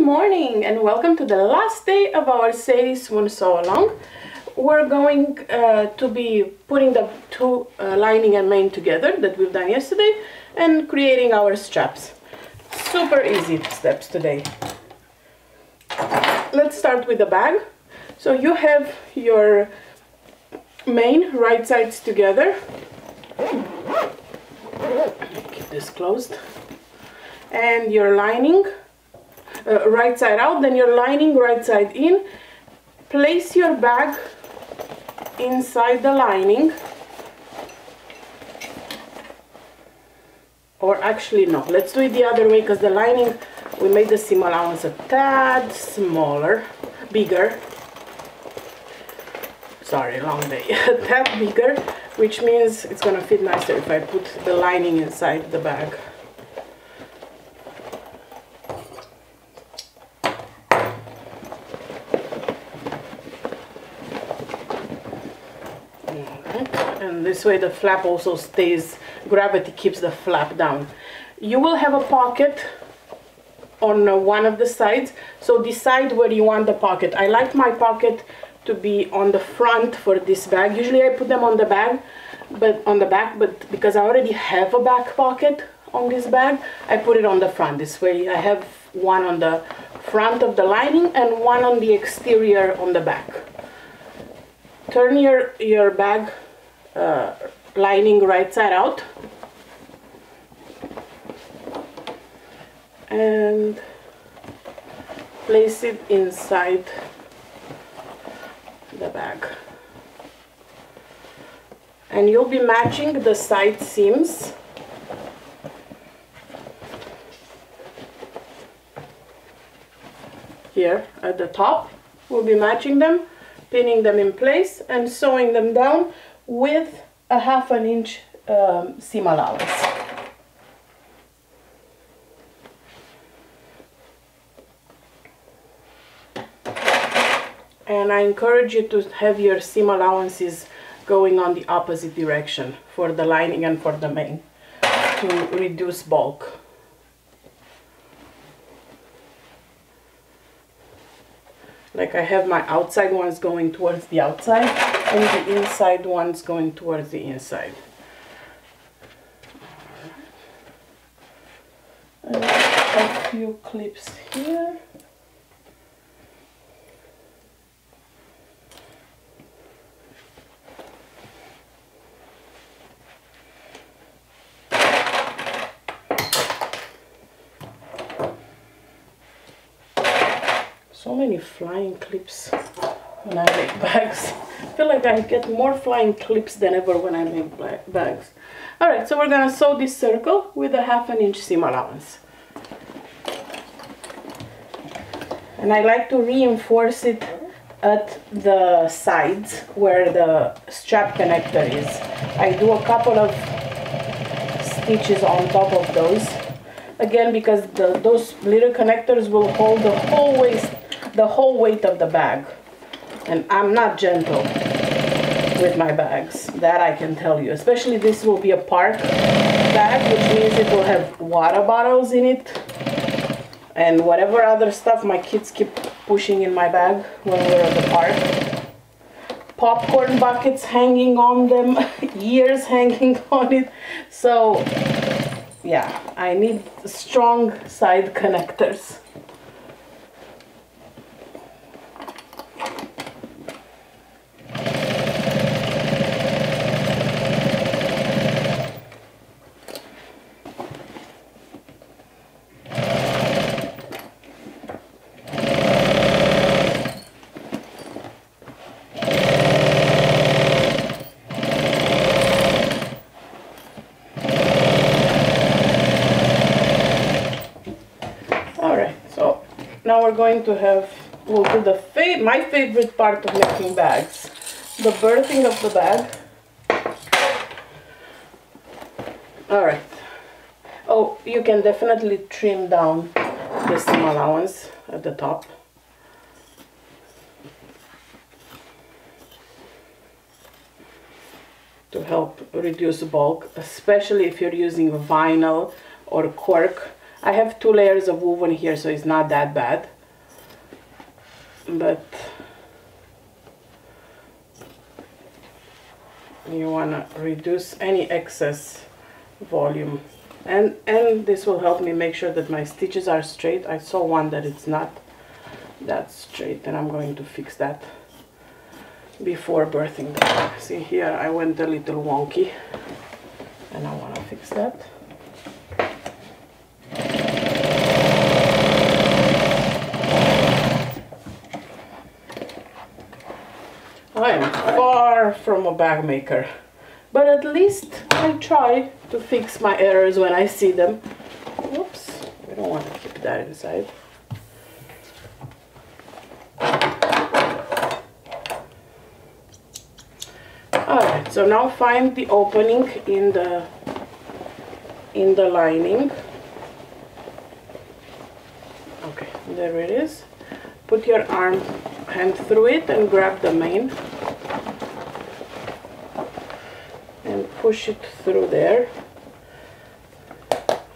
morning and welcome to the last day of our Sadie Swoon Sew Along. We're going to be putting the two lining and main together that we've done yesterday and creating our straps. Super easy steps today. Let's start with the bag. So you have your main right sides together. Keep this closed. And your lining right side out, then your lining right side in. Place your bag inside the lining, or actually no, let's do it the other way, because the lining, we made the seam allowance a tad smaller, bigger, sorry, long day, a tad bigger, which means it's gonna fit nicer if I put the lining inside the bag. And this way the flap also stays, gravity keeps the flap down. You will have a pocket on one of the sides, so decide where you want the pocket. I like my pocket to be on the front for this bag. Usually I put them on the bag, but on the back, but because I already have a back pocket on this bag, I put it on the front. This way I have one on the front of the lining and one on the exterior on the back. Turn your bag lining right side out and place it inside the bag, and you'll be matching the side seams here at the top. We'll be matching them, pinning them in place and sewing them down with a 1/2 inch seam allowance. And I encourage you to have your seam allowances going on the opposite direction for the lining and for the main to reduce bulk. Like I have my outside ones going towards the outside and the inside ones going towards the inside. And a few clips here. So many flying clips when I make bags. I feel like I get more flying clips than ever when I make bags. Alright, so we're gonna sew this circle with a 1/2 inch seam allowance. And I like to reinforce it at the sides where the strap connector is. I do a couple of stitches on top of those. Again, because those little connectors will hold the whole weight of the bag, and I'm not gentle with my bags, that I can tell you. Especially this will be a park bag, which means it will have water bottles in it and whatever other stuff my kids keep pushing in my bag when we're at the park. Popcorn buckets hanging on them, ears hanging on it. So yeah, I need strong side connectors. Now we're going to we'll do my favorite part of making bags, the birthing of the bag. Alright. Oh, you can definitely trim down the seam allowance at the top. To help reduce bulk, especially if you're using vinyl or cork. I have 2 layers of woven here, so it's not that bad. but you want to reduce any excess volume, and this will help me make sure that my stitches are straight. I saw one that it's not that straight, and I'm going to fix that before birthing the bag. See here, I went a little wonky, and I want to fix that. I am far from a bag maker, but at least I try to fix my errors when I see them. Whoops, we don't want to keep that inside. Alright, so now find the opening in the lining. Okay, there it is. Put your hand through it and grab the main and push it through there.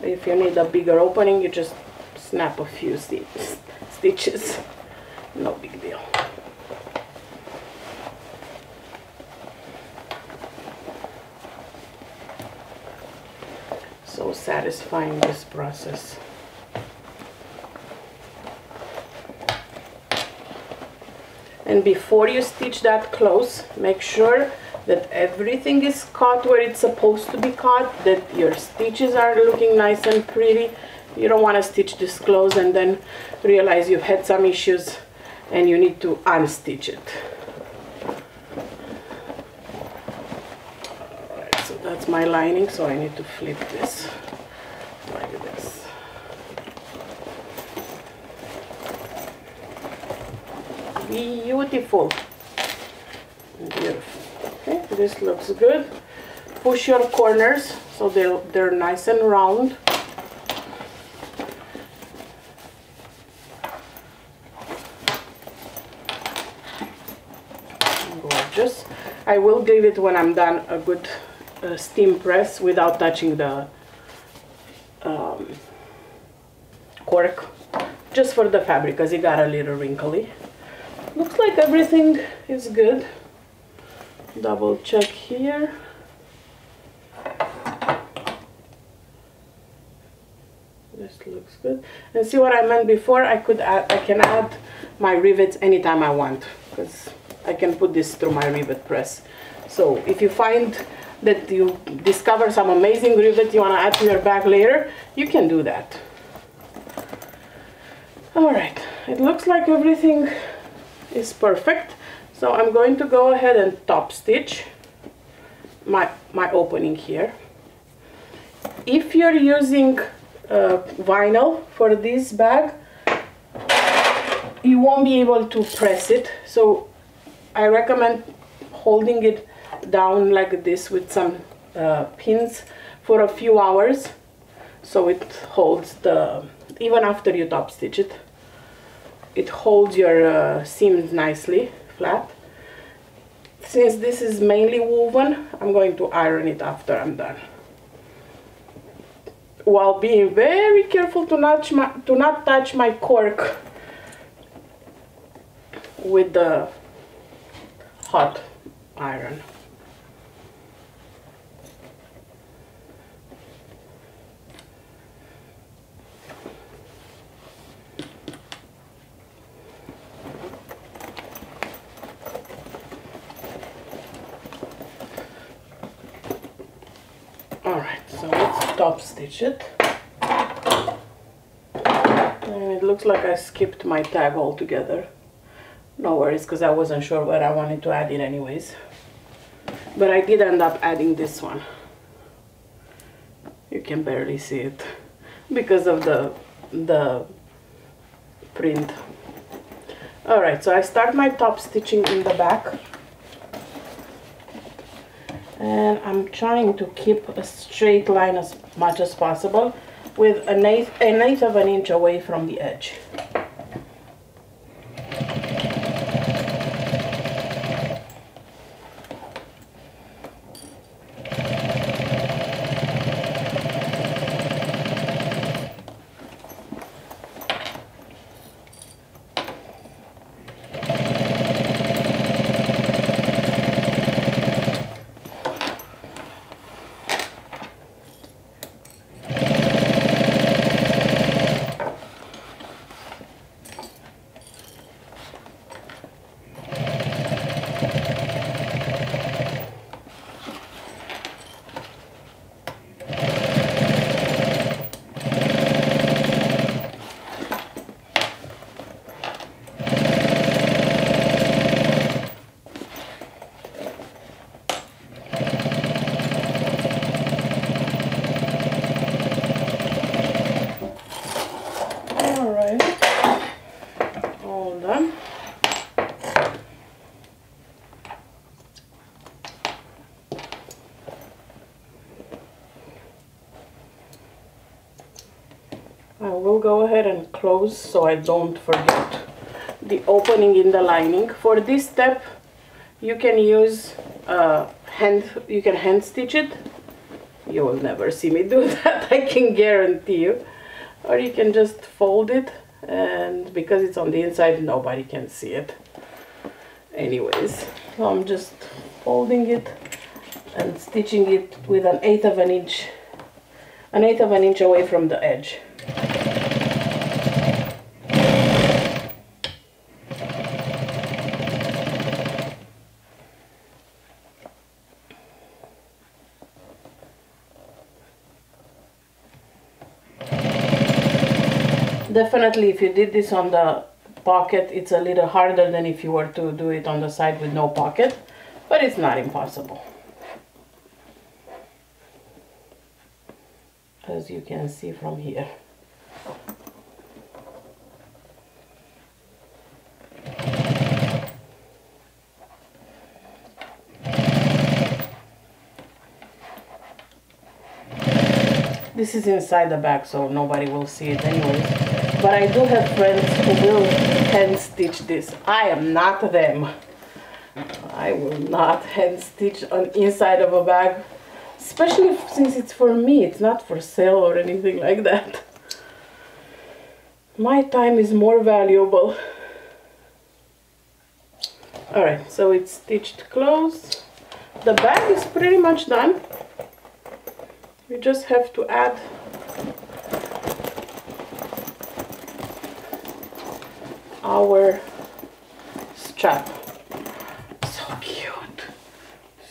If you need a bigger opening, you just snap a few stitches. No big deal. So satisfying, this process. And before you stitch that close, make sure that everything is caught where it's supposed to be caught, that your stitches are looking nice and pretty. You don't want to stitch this close and then realize you've had some issues and you need to unstitch it. Alright, so that's my lining, so I need to flip this like this. Beautiful. Beautiful. Okay, this looks good. Push your corners so they're nice and round. Gorgeous. I will give it, when I'm done, a good steam press without touching the cork, just for the fabric, because it got a little wrinkly. Looks like everything is good. Double check here. This looks good. And see what I meant before? I can add my rivets anytime I want, because I can put this through my rivet press. So if you find that you discover some amazing rivet you want to add to your bag later, you can do that. Alright, it looks like everything is perfect. So I'm going to go ahead and top stitch my opening here. If you're using vinyl for this bag, you won't be able to press it, so I recommend holding it down like this with some pins for a few hours, so it holds even after you top stitch it, it holds your seams nicely flat. Since this is mainly woven, I'm going to iron it after I'm done, while being very careful to not touch my cork with the hot iron. Alright, so let's top stitch it. And it looks like I skipped my tag altogether. No worries, because I wasn't sure where I wanted to add it anyways. But I did end up adding this one. You can barely see it because of the print. Alright, so I start my top stitching in the back. And I'm trying to keep a straight line as much as possible, with an eighth of an inch away from the edge. done. I will go ahead and close so I don't forget the opening in the lining. For this step, you can use you can hand stitch it. You will never see me do that, I can guarantee you. Or you can just fold it, and because it's on the inside, nobody can see it. Anyways, so I'm just folding it and stitching it with an eighth of an inch away from the edge. Definitely, if you did this on the pocket, it's a little harder than if you were to do it on the side with no pocket, but it's not impossible. As you can see from here. This is inside the bag, so nobody will see it anyways. But I do have friends who will hand stitch this. I am not them. I will not hand stitch on inside of a bag, especially since it's for me. It's not for sale or anything like that. My time is more valuable. Alright, so it's stitched close. The bag is pretty much done. We just have to add our strap. So cute,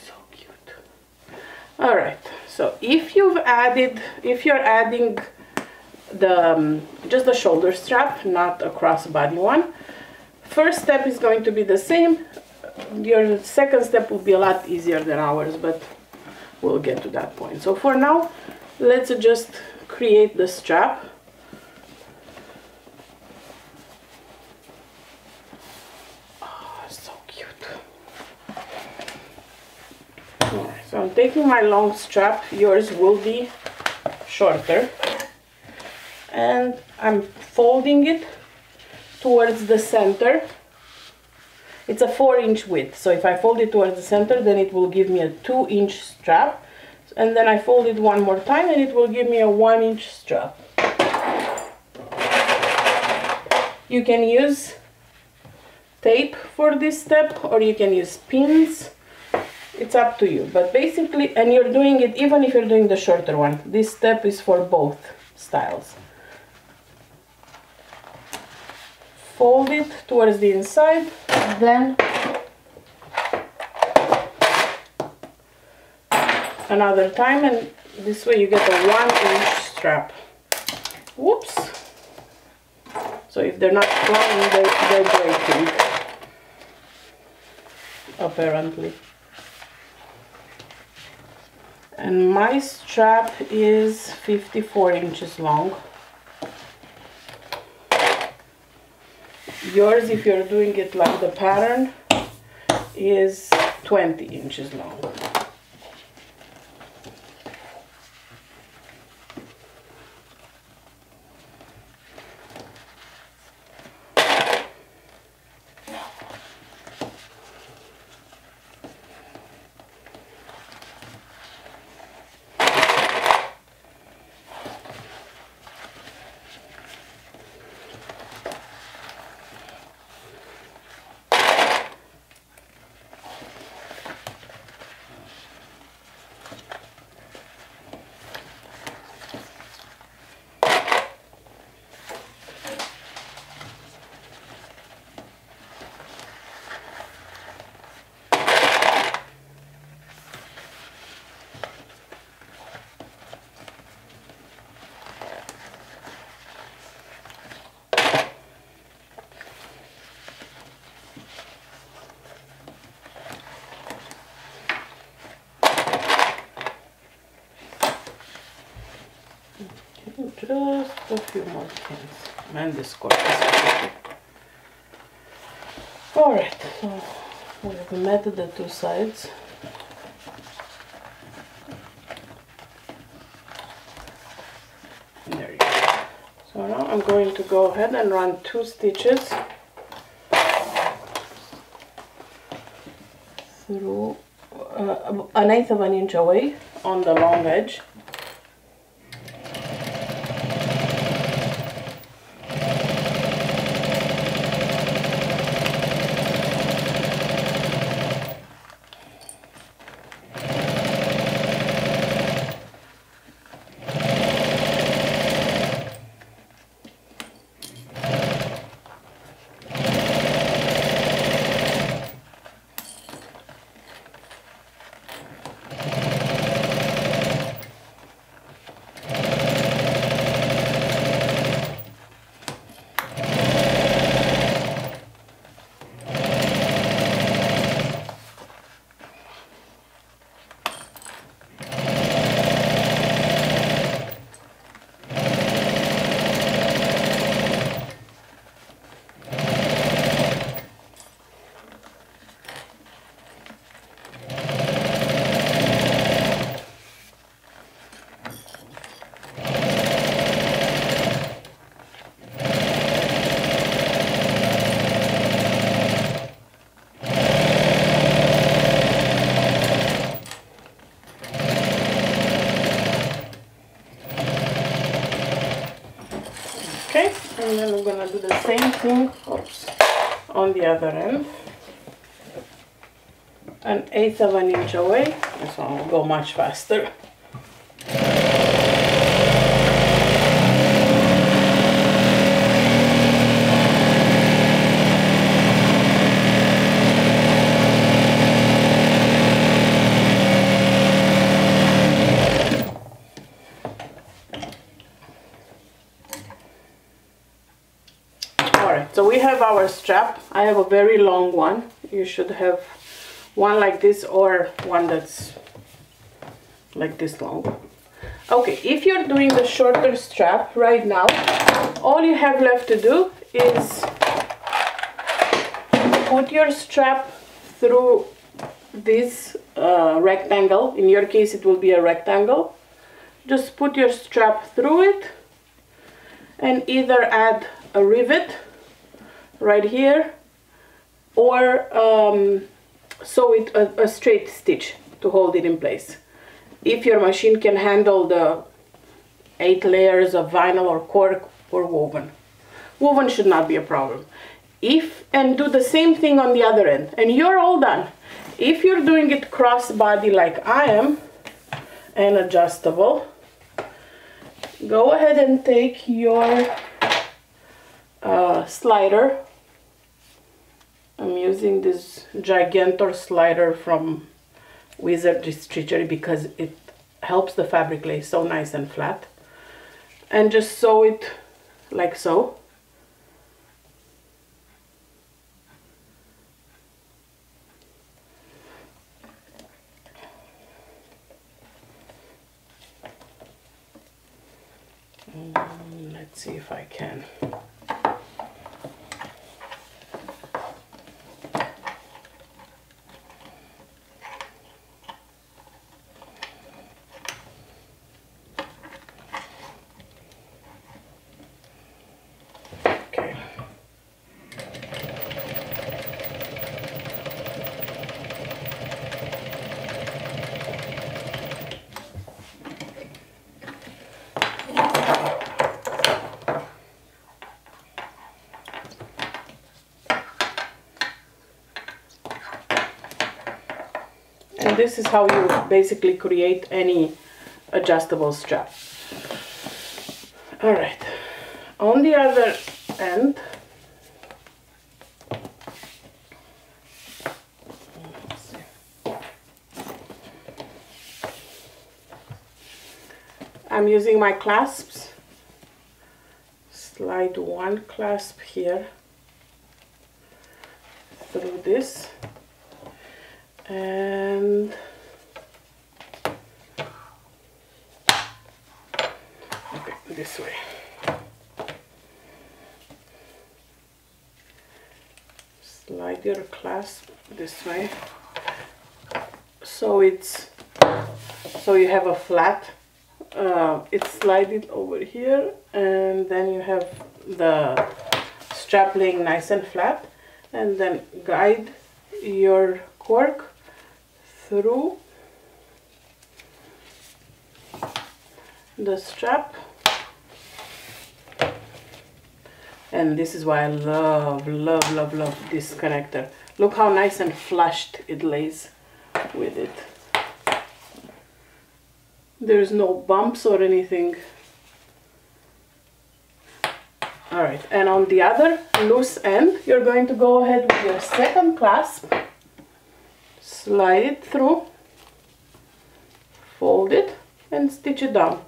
so cute. All right, so if you're adding the just the shoulder strap, not a crossbody one, first step is going to be the same. Your second step will be a lot easier than ours, but we'll get to that point. So for now, let's just create the strap. So I'm taking my long strap, yours will be shorter, and I'm folding it towards the center. It's a 4-inch width, so if I fold it towards the center, then it will give me a 2-inch strap, and then I fold it one more time and it will give me a 1-inch strap. You can use tape for this step, or you can use pins. It's up to you, but basically, and you're doing it even if you're doing the shorter one. This step is for both styles. Fold it towards the inside, then another time, and this way you get a 1-inch strap. Whoops! So if they're not flying, they're breaking, apparently. And my strap is 54 inches long. Yours, if you're doing it like the pattern, is 20 inches long. Just a few more pins, and this cord is okay. Alright, so we've met the two sides. There you go. So now I'm going to go ahead and run 2 stitches through 1/8 of an inch away on the long edge. Okay, and then I'm gonna do the same thing, on the other end. 1/8 of an inch away. This one will go much faster. So we have our strap. I have a very long one. You should have one like this or one that's like this long. Okay, if you're doing the shorter strap right now, all you have left to do is put your strap through this rectangle. In your case, it will be a rectangle. Just put your strap through it and either add a rivet right here or sew it a straight stitch to hold it in place. If your machine can handle the 8 layers of vinyl or cork or woven. Woven should not be a problem. And do the same thing on the other end and you're all done. If you're doing it cross body like I am and adjustable, go ahead and take your slider. I'm using this Gigantor slider from Wizardry Stitchery because it helps the fabric lay so nice and flat. And just sew it like so. Let's see if I can. And this is how you basically create any adjustable strap. Alright, on the other end, I'm using my clasps. Slide one clasp here through this and okay, this way. slide your clasp this way, so you have a flat. It's slided over here, and then you have the strap laying nice and flat, and then guide your cork through the strap. And this is why I love this connector. Look how nice and flushed it lays with it. There's no bumps or anything. Alright, and on the other loose end, you're going to go ahead with your second clasp, slide it through, fold it, and stitch it down.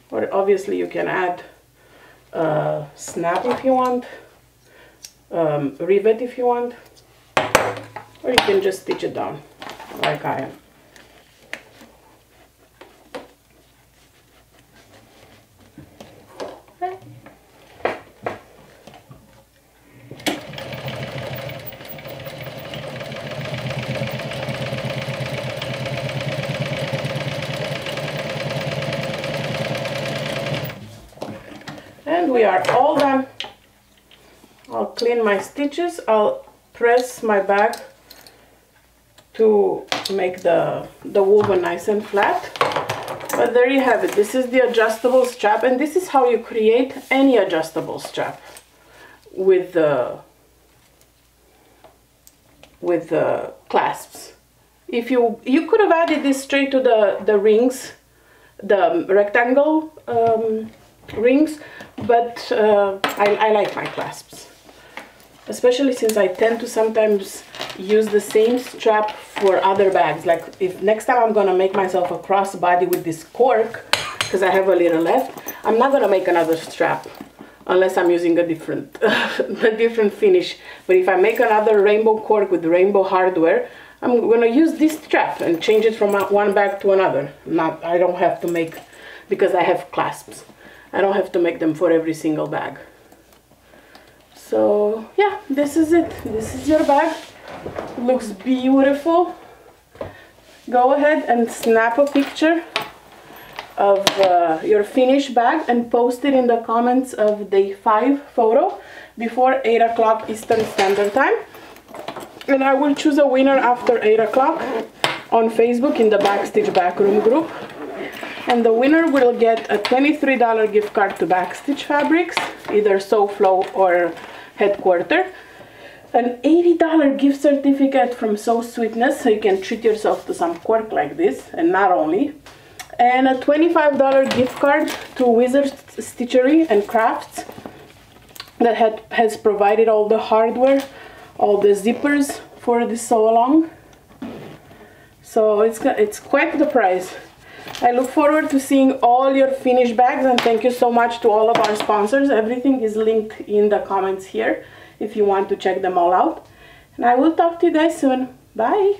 Or obviously you can add snap if you want, rivet if you want, or you can just stitch it down like I am. And we are all done. I'll clean my stitches. I'll press my bag to make the woven nice and flat. But there you have it. This is the adjustable strap, and this is how you create any adjustable strap with the clasps. If you could have added this straight to the rings, the rectangle rings, but I like my clasps, especially since I tend to sometimes use the same strap for other bags. Like if next time I'm gonna make myself a crossbody with this cork, because I have a little left, I'm not gonna make another strap unless I'm using a different a different finish. But if I make another rainbow cork with rainbow hardware, I'm gonna use this strap and change it from one bag to another. I don't have to make, because I have clasps, I don't have to make them for every single bag. So yeah, this is it. This is your bag. It looks beautiful. Go ahead and snap a picture of your finished bag and post it in the comments of day 5 photo before 8 o'clock Eastern Standard Time. And I will choose a winner after 8 o'clock on Facebook in the Backstitch Backroom group. And the winner will get a $23 gift card to Backstitch Fabrics, either SewFlow or Headquarter, an $80 gift certificate from Sew Sweetness, so you can treat yourself to some cork like this, and not only, and a $25 gift card to Wizard Stitchery and Crafts that has provided all the hardware, all the zippers for the sew along. So it's quite the prize. I look forward to seeing all your finished bags, and thank you so much to all of our sponsors. Everything is linked in the comments here if you want to check them all out. And I will talk to you guys soon. Bye!